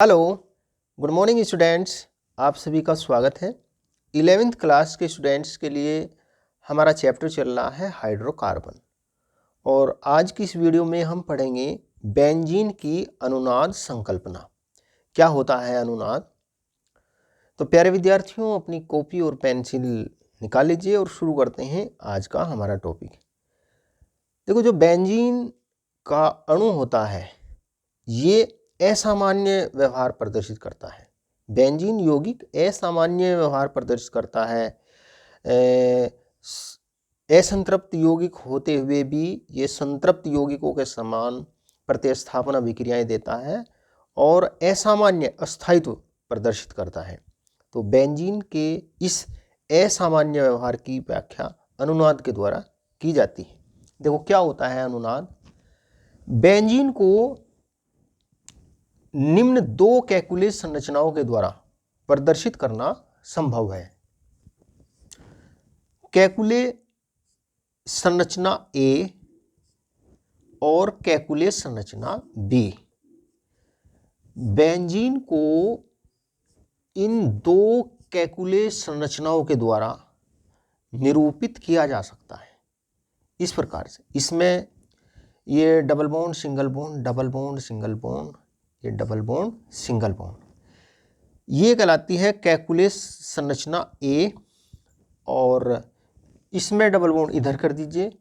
Hello, good morning students. आप सभी का स्वागत है। 11th क्लास के स्टूडेंट्स के लिए हमारा चैप्टर चल रहा है हाइड्रोकार्बन और आज की इस वीडियो में हम पढ़ेंगे बेंजीन की अनुनाद संकल्पना। क्या होता है अनुनाद? तो प्यारे विद्यार्थियों, अपनी कॉपी और पेंसिल निकाल लीजिए और शुरू करते हैं आज का हमारा टॉपिक। देखो, जो बेंजीन का अणु होता है ये असामान्य व्यवहार प्रदर्शित करता है। बेंजीन यौगिक असामान्य व्यवहार प्रदर्शित करता है। असंतृप्त यौगिक होते हुए भी ये संतृप्त यौगिकों के समान प्रतिस्थापन अभिक्रियाएं देता है और असामान्य अस्थायित्व प्रदर्शित करता है। तो बेंजीन के इस असामान्य व्यवहार की व्याख्या अनुनाद के द्वारा की जाती है। देखो क्या होता है अनुनाद। बेंजीन को निम्न दो कैलकुलेट संरचनाओं के द्वारा प्रदर्शित करना संभव है। कैलकुले संरचना ए और कैलकुले संरचना बी। बेंजीन को इन दो कैलकुले संरचनाओं के द्वारा निरूपित किया जा सकता है इस प्रकार से। इसमें ये double bond single bond, double bond single bond, ये डबल बॉन्ड सिंगल बॉन्ड, ये कहलाती है कैलकुलेट संरचना ए। और इसमें डबल बॉन्ड इधर कर दीजिए,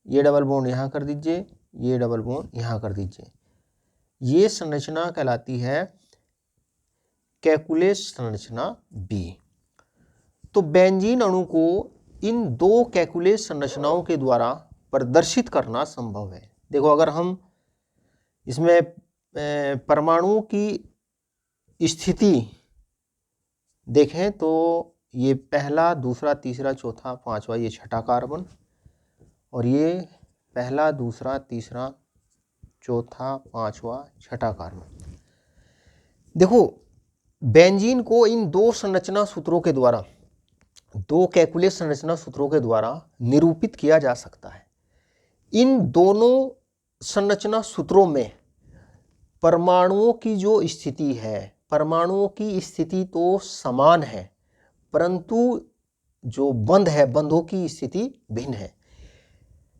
ये डबल बॉन्ड यहाँ कर दीजिए, ये डबल बॉन्ड यहाँ कर दीजिए। ये संरचना कहलाती है कैलकुलेट संरचना बी। तो बेंजीन अणु को इन दो कैलकुलेट संरचनाओं के द्वारा प्रदर्शित करना संभव है। देखो, अगर हम इसमें परमाणुओं की स्थिति देखें तो ये पहला, दूसरा, तीसरा, चौथा, पांचवा, ये छठा कार्बन, और ये पहला, दूसरा, तीसरा, चौथा, पांचवा, छठा कार्बन। देखो, बेंजीन को इन दो संरचना सूत्रों के द्वारा, दो कैलकुलेट संरचना सूत्रों के द्वारा निरूपित किया जा सकता है। इन दोनों संरचना सूत्रों में परमाणुओं की जो स्थिति है, परमाणुओं की स्थिति तो समान है, परंतु जो बंध है, बंधों की स्थिति भिन्न है।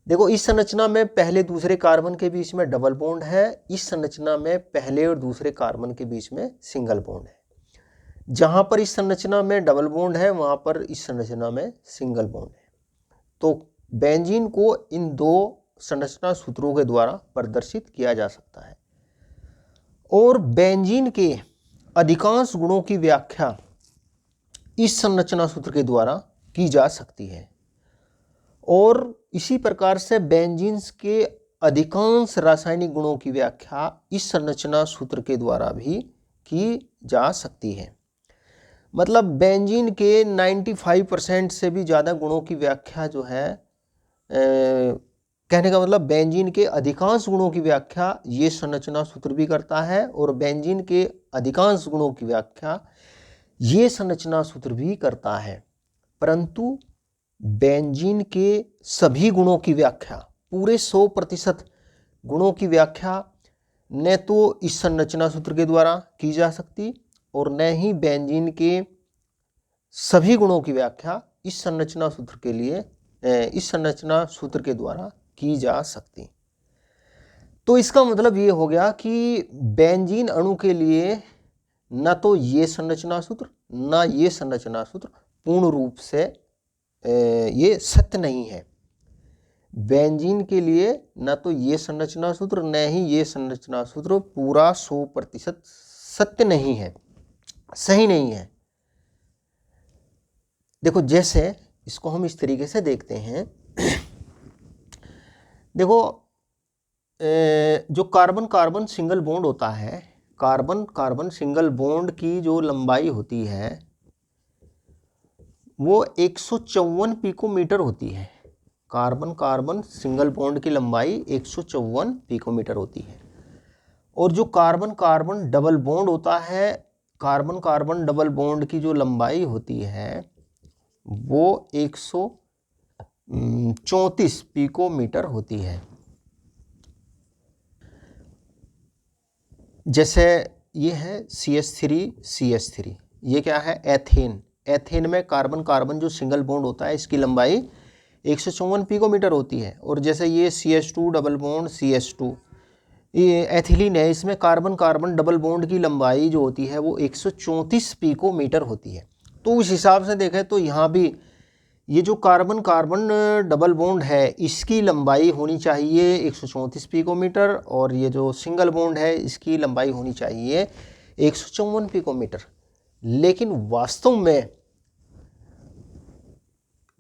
देखो, इस संरचना में पहले दूसरे कार्बन के बीच में डबल बॉन्ड है, इस संरचना में पहले और दूसरे कार्बन के बीच में सिंगल बॉन्ड है। जहां पर इस संरचना में डबल बॉन्ड है वहां पर इस संरचना में सिंगल बॉन्ड है। तो बेंजीन को इन दो संरचना सूत्रों के द्वारा प्रदर्शित किया जा सकता है और बेंजीन के अधिकांश गुणों की व्याख्या इस संरचना सूत्र के द्वारा की जा सकती है। और इसी प्रकार से बेंजीन के अधिकांश रासायनिक गुणों की व्याख्या इस संरचना सूत्र के द्वारा भी की जा सकती है। मतलब बेंजीन के 95% से भी ज़्यादा गुणों की व्याख्या जो है, कहने का मतलब बेंजीन के अधिकांश गुणों की व्याख्या ये संरचना सूत्र भी करता है और बेंजीन के अधिकांश गुणों की व्याख्या ये संरचना सूत्र भी करता है। परंतु बेंजीन के सभी गुणों की व्याख्या, पूरे 100% गुणों की व्याख्या न तो इस संरचना सूत्र के द्वारा की जा सकती और न ही बेंजीन के सभी गुणों की व्याख्या इस संरचना सूत्र के लिए, इस संरचना सूत्र के द्वारा की जा सकती। तो इसका मतलब ये हो गया कि बेंजीन अणु के लिए न तो ये संरचना सूत्र न ये संरचना सूत्र पूर्ण रूप से ये सत्य नहीं है। बेंजीन के लिए न तो ये संरचना सूत्र न ही ये संरचना सूत्र पूरा 100% सत्य नहीं है, सही नहीं है। देखो, जैसे इसको हम इस तरीके से देखते हैं। देखो, जो कार्बन कार्बन सिंगल बॉन्ड होता है, कार्बन कार्बन सिंगल बॉन्ड की जो लंबाई होती है वो 154 पिकोमीटर होती है। कार्बन कार्बन सिंगल बॉन्ड की लंबाई 154 पिकोमीटर होती है। और जो कार्बन कार्बन डबल बॉन्ड होता है, कार्बन कार्बन डबल बॉन्ड की जो लंबाई होती है वो 134 पिकोमीटर होती है। जैसे ये है CH3CH3, ये क्या है एथेन। एथेन में कार्बन कार्बन जो सिंगल बॉन्ड होता है इसकी लंबाई 154 पिकोमीटर होती है। और जैसे ये CH2 डबल बॉन्ड CH2, ये एथिलीन है, इसमें कार्बन कार्बन डबल बॉन्ड की लंबाई जो होती है वो 134 पिकोमीटर होती है। तो उस हिसाब से देखें तो यहाँ भी ये जो कार्बन कार्बन डबल बॉन्ड है इसकी लंबाई होनी चाहिए 134 पिकोमीटर, और ये जो सिंगल बॉन्ड है इसकी लंबाई होनी चाहिए 154 पिकोमीटर। लेकिन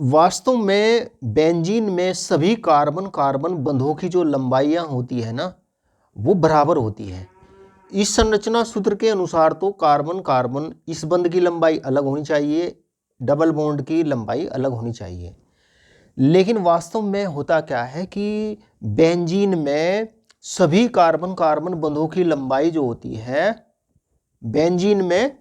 वास्तव में बेंजीन में सभी कार्बन कार्बन बंधों की जो लंबाइयाँ होती है ना वो बराबर होती है। इस संरचना सूत्र के अनुसार तो कार्बन कार्बन इस बंध की लंबाई अलग होनी चाहिए, डबल बॉन्ड की लंबाई अलग होनी चाहिए। लेकिन वास्तव में होता क्या है कि बेंजीन में सभी कार्बन कार्बन बंधों की लंबाई जो होती है, बेंजीन में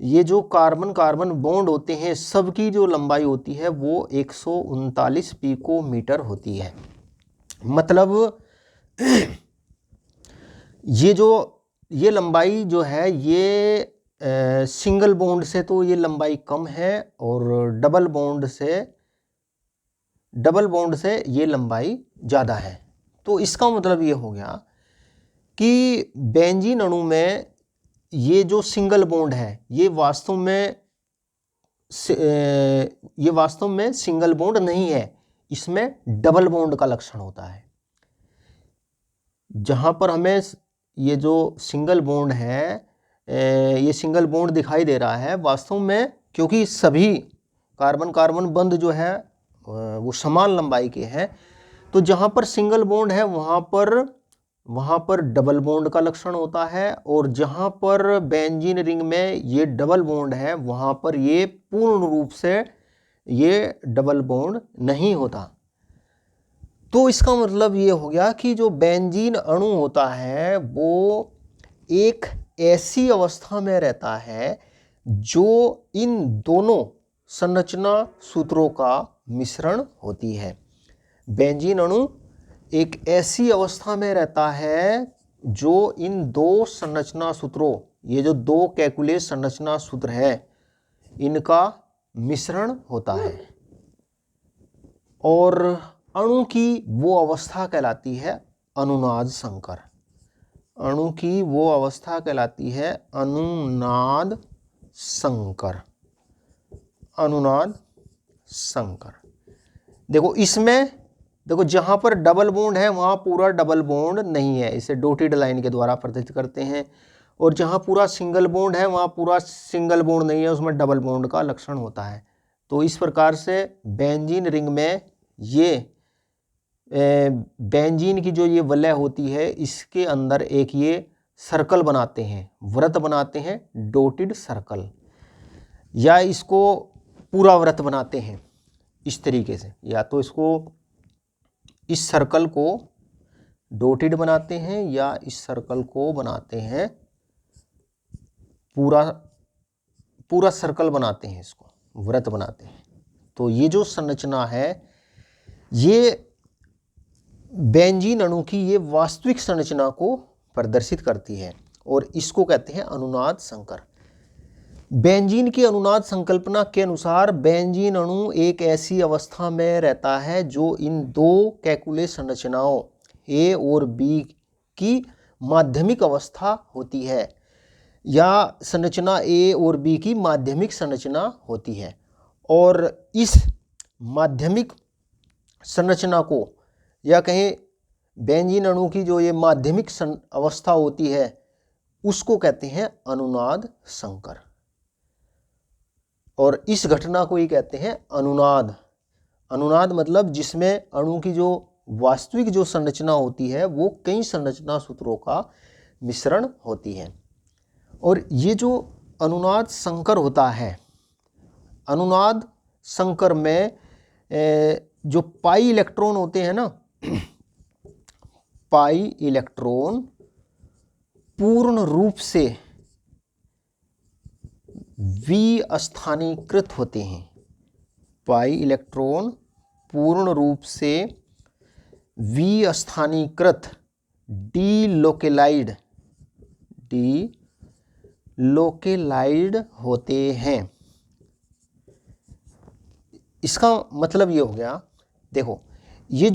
ये जो कार्बन कार्बन बॉन्ड होते हैं सबकी जो लंबाई होती है वो 139 पिकोमीटर होती है। मतलब ये लंबाई जो है ये सिंगल बॉन्ड से तो ये लंबाई कम है, और डबल बॉन्ड से ये लंबाई ज़्यादा है। तो इसका मतलब ये हो गया कि बेंजीन अणु में ये जो सिंगल बॉन्ड है ये वास्तव में सिंगल बॉन्ड नहीं है, इसमें डबल बॉन्ड का लक्षण होता है। जहाँ पर हमें ये जो सिंगल बॉन्ड है ये सिंगल बॉन्ड दिखाई दे रहा है, वास्तव में क्योंकि सभी कार्बन कार्बन बंध जो है वो समान लंबाई के हैं, तो जहाँ पर सिंगल बॉन्ड है वहाँ पर डबल बॉन्ड का लक्षण होता है, और जहाँ पर बेंजीन रिंग में ये डबल बॉन्ड है वहाँ पर ये पूर्ण रूप से ये डबल बॉन्ड नहीं होता। तो इसका मतलब ये हो गया कि जो बेंजीन अणु होता है वो एक ऐसी अवस्था में रहता है जो इन दोनों संरचना सूत्रों का मिश्रण होती है। बेंजीन अणु एक ऐसी अवस्था में रहता है जो इन दो संरचना सूत्रों, ये जो दो कैलकुलेस संरचना सूत्र है इनका मिश्रण होता है, और अणु की वो अवस्था कहलाती है अनुनाद संकर। अणु की वो अवस्था कहलाती है अनुनाद संकर। अनुनाद संकर देखो इसमें जहाँ पर डबल बॉन्ड है वहाँ पूरा डबल बॉन्ड नहीं है, इसे डॉटेड लाइन के द्वारा प्रदर्शित करते हैं, और जहाँ पूरा सिंगल बॉन्ड है वहाँ पूरा सिंगल बॉन्ड नहीं है, उसमें डबल बॉन्ड का लक्षण होता है। तो इस प्रकार से बेंजीन रिंग में ये बेंजीन की जो ये वलय होती है इसके अंदर एक ये सर्कल बनाते हैं, वृत्त बनाते हैं, डॉटेड सर्कल, या इसको पूरा वृत्त बनाते हैं इस तरीके से, या तो इसको इस सर्कल को डॉटेड बनाते हैं या इस सर्कल को बनाते हैं पूरा सर्कल बनाते हैं, इसको वृत्त बनाते हैं। तो ये जो संरचना है ये बेंजीन अणु की ये वास्तविक संरचना को प्रदर्शित करती है, और इसको कहते हैं अनुनाद संकर। बेंजीन की अनुनाद संकल्पना के अनुसार बेंजीन अणु एक ऐसी अवस्था में रहता है जो इन दो कैलकुलेस संरचनाओं ए और बी की माध्यमिक अवस्था होती है, या संरचना ए और बी की माध्यमिक संरचना होती है। और इस माध्यमिक संरचना को, या कहें बेंजीन अणु की जो ये माध्यमिक अवस्था होती है उसको कहते हैं अनुनाद संकर, और इस घटना को ही कहते हैं अनुनाद। अनुनाद मतलब जिसमें अणु की जो वास्तविक जो संरचना होती है वो कई संरचना सूत्रों का मिश्रण होती है। और ये जो अनुनाद संकर होता है, अनुनाद संकर में जो पाई इलेक्ट्रॉन होते हैं ना, पाई इलेक्ट्रॉन पूर्ण रूप से विस्थानीकृत होते हैं। पाई इलेक्ट्रॉन पूर्ण रूप से विस्थानीकृत, डीलोकेलाइड लोकेलाइज्ड होते हैं। इसका मतलब ये हो गया, देखो ये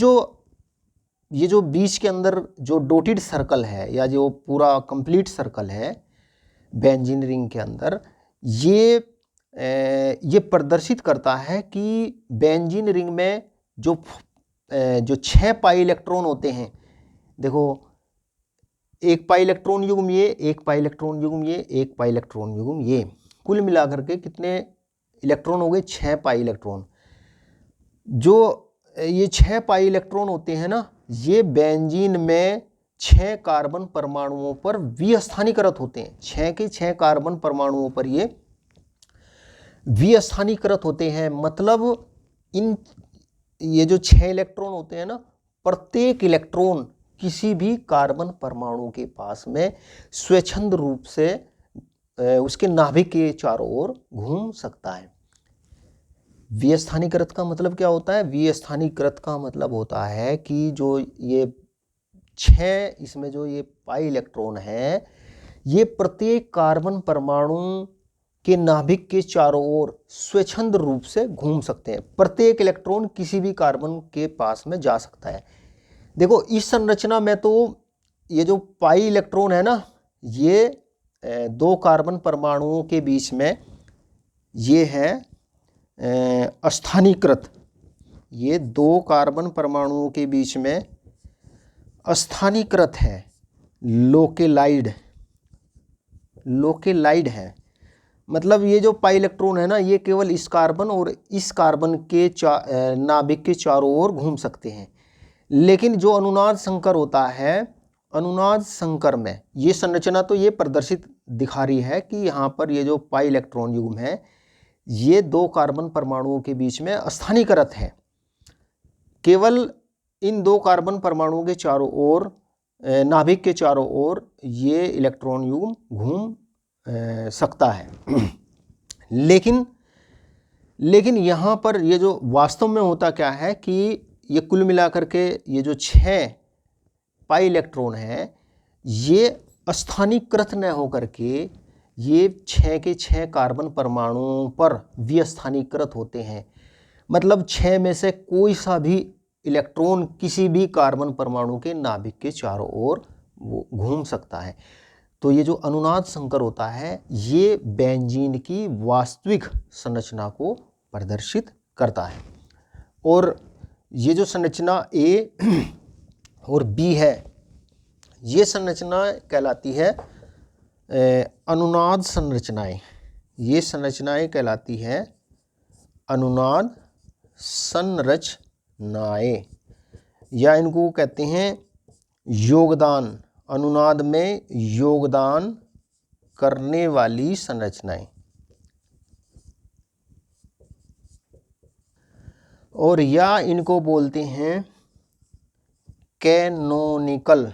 जो बीच के अंदर जो डॉटेड सर्कल है या जो पूरा कंप्लीट सर्कल है बेंजीन रिंग के अंदर, ये प्रदर्शित करता है कि बेंजीन रिंग में जो 6 पाई इलेक्ट्रॉन होते हैं, देखो एक पाई इलेक्ट्रॉन युग्म ये, एक पाई इलेक्ट्रॉन युग्म ये, एक पाई इलेक्ट्रॉन युग्म ये, कुल मिलाकर के कितने इलेक्ट्रॉन हो गए? 6 पाई इलेक्ट्रॉन। जो ये 6 पाई इलेक्ट्रॉन होते हैं ना, ये बेंजीन में 6 कार्बन परमाणुओं पर विस्थानीकृत होते हैं। 6 के 6 कार्बन परमाणुओं पर ये विस्थानीकृत होते हैं। मतलब ये जो 6 इलेक्ट्रॉन होते हैं ना, प्रत्येक इलेक्ट्रॉन किसी भी कार्बन परमाणु के पास में स्वच्छंद रूप से उसके नाभिक के चारों ओर घूम सकता है। विस्थानीकृत का मतलब क्या होता है? विस्थानीकृत का मतलब होता है कि जो ये 6 इसमें जो ये पाई इलेक्ट्रॉन है, ये प्रत्येक कार्बन परमाणु के नाभिक के चारों ओर स्वच्छंद रूप से घूम सकते हैं। प्रत्येक इलेक्ट्रॉन किसी भी कार्बन के पास में जा सकता है। देखो इस संरचना में तो ये जो पाई इलेक्ट्रॉन है ना, ये 2 कार्बन परमाणुओं के बीच में ये है स्थानीकृत। ये 2 कार्बन परमाणुओं के बीच में स्थानीकृत है, लोकेलाइड है। मतलब ये जो पाई इलेक्ट्रॉन है ना, ये केवल इस कार्बन और इस कार्बन के नाभिक के चारों ओर घूम सकते हैं। लेकिन जो अनुनाद संकर होता है, अनुनाद संकर में ये संरचना तो ये प्रदर्शित दिखा रही है कि यहाँ पर ये जो पाई इलेक्ट्रॉन युग्म है, ये 2 कार्बन परमाणुओं के बीच में स्थानीकृत है। केवल इन 2 कार्बन परमाणुओं के चारों ओर, नाभिक के चारों ओर ये इलेक्ट्रॉन युग्म घूम सकता है। लेकिन यहाँ पर ये जो वास्तव में होता क्या है कि ये कुल मिलाकर के ये जो 6 पाई इलेक्ट्रॉन है, ये स्थानीकृत न होकर के ये 6 के 6 कार्बन परमाणुओं पर विस्थानीकृत होते हैं। मतलब 6 में से कोई सा भी इलेक्ट्रॉन किसी भी कार्बन परमाणु के नाभिक के चारों ओर वो घूम सकता है। तो ये जो अनुनाद संकर होता है, ये बेंजीन की वास्तविक संरचना को प्रदर्शित करता है। और ये जो संरचना ए और बी है, ये संरचना कहलाती है अनुनाद संरचनाएं। ये संरचनाएं कहलाती है अनुनाद संरचनाएं, या इनको कहते हैं योगदान, अनुनाद में योगदान करने वाली संरचनाएं। और या इनको बोलते हैं कैनोनिकल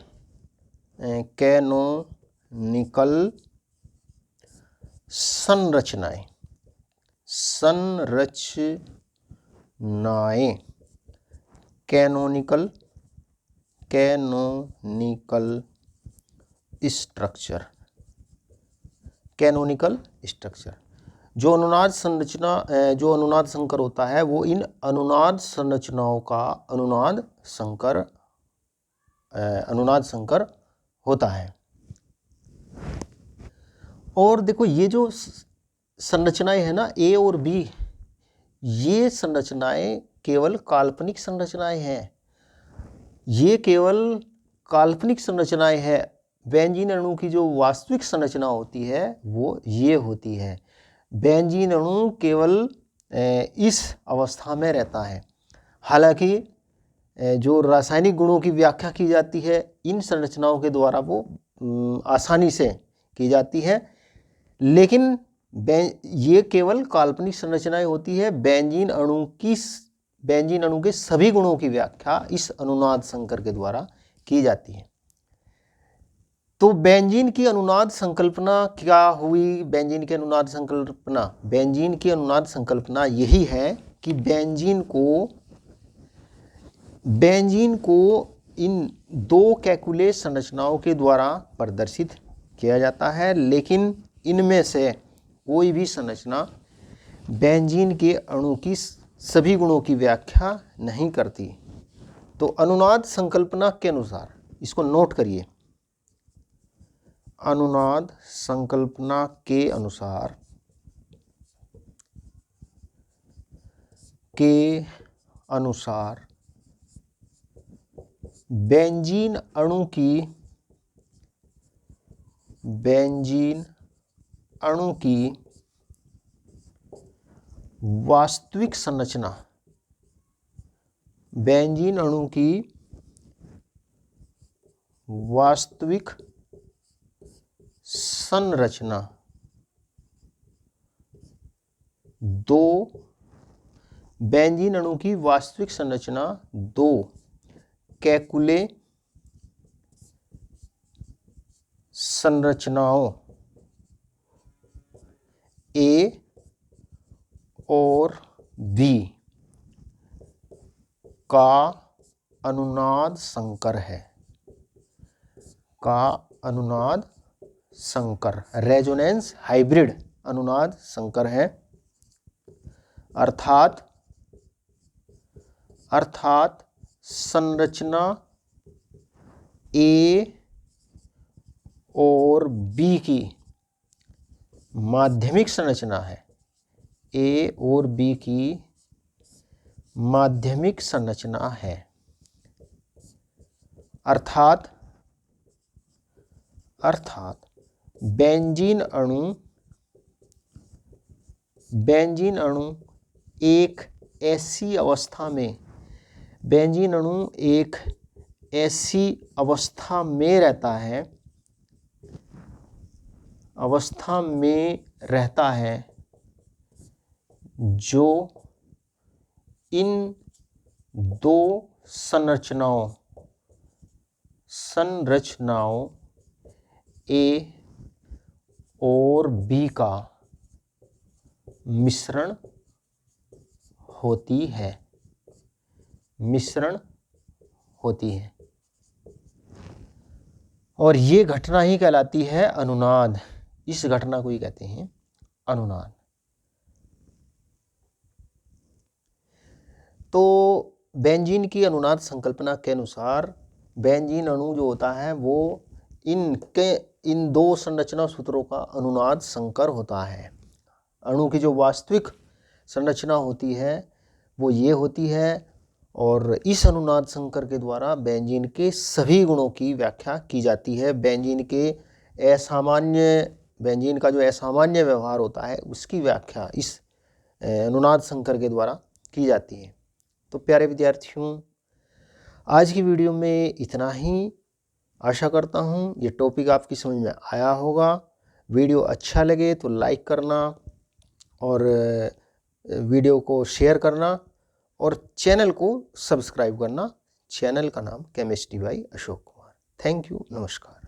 संरचनाएं। Canonical structure. जो अनुनाद संरचना, जो अनुनाद संकर होता है, वो इन अनुनाद संरचनाओं का अनुनाद संकर होता है। और देखो ये जो संरचनाएं है ना, ए और बी, ये संरचनाएं केवल काल्पनिक संरचनाएं हैं। ये केवल काल्पनिक संरचनाएं हैं। बेंजीन अणु की जो वास्तविक संरचना होती है वो ये होती है। बेंजीन अणु केवल इस अवस्था में रहता है। हालांकि जो रासायनिक गुणों की व्याख्या की जाती है इन संरचनाओं के द्वारा वो आसानी से की जाती है, लेकिन ये केवल काल्पनिक संरचनाएं होती है। बेंजीन अणु के सभी गुणों की व्याख्या इस अनुनाद संकर के द्वारा की जाती है। तो बेंजीन की अनुनाद संकल्पना क्या हुई? बेंजीन की अनुनाद संकल्पना यही है कि बेंजीन को इन 2 कैकुले संरचनाओं के द्वारा प्रदर्शित किया जाता है, लेकिन इनमें से कोई भी संरचना बेंजीन के अणु की सभी गुणों की व्याख्या नहीं करती। तो अनुनाद संकल्पना के अनुसार, इसको नोट करिए, अनुनाद संकल्पना के अनुसार बेंजीन अणु की वास्तविक संरचना, बेंजीन अणु की वास्तविक संरचना बेंजीन अणु की वास्तविक संरचना दो केकुले संरचनाओं A और B का अनुनाद संकर है, रेजोनेंस हाइब्रिड अनुनाद संकर है। अर्थात संरचना A और B की माध्यमिक संरचना है, A और B की माध्यमिक संरचना है। अर्थात बेंजीन अणु एक ऐसी अवस्था में रहता है जो इन दो संरचनाओं A और B का मिश्रण होती है। और ये घटना ही कहलाती है अनुनाद। इस घटना को ही कहते हैं अनुनाद। तो बेंजीन की अनुनाद संकल्पना के अनुसार बेंजीन अणु जो होता है वो इन दो संरचना सूत्रों का अनुनाद संकर होता है। अणु की जो वास्तविक संरचना होती है वो ये होती है, और इस अनुनाद संकर के द्वारा बेंजीन के सभी गुणों की व्याख्या की जाती है। बेंजीन का जो असामान्य व्यवहार होता है उसकी व्याख्या इस अनुनाद संकर के द्वारा की जाती है। तो प्यारे विद्यार्थियों, आज की वीडियो में इतना ही। आशा करता हूँ ये टॉपिक आपकी समझ में आया होगा। वीडियो अच्छा लगे तो लाइक करना और वीडियो को शेयर करना और चैनल को सब्सक्राइब करना। चैनल का नाम chemistry bye Ashok Kumar. Thank you, नमस्कार।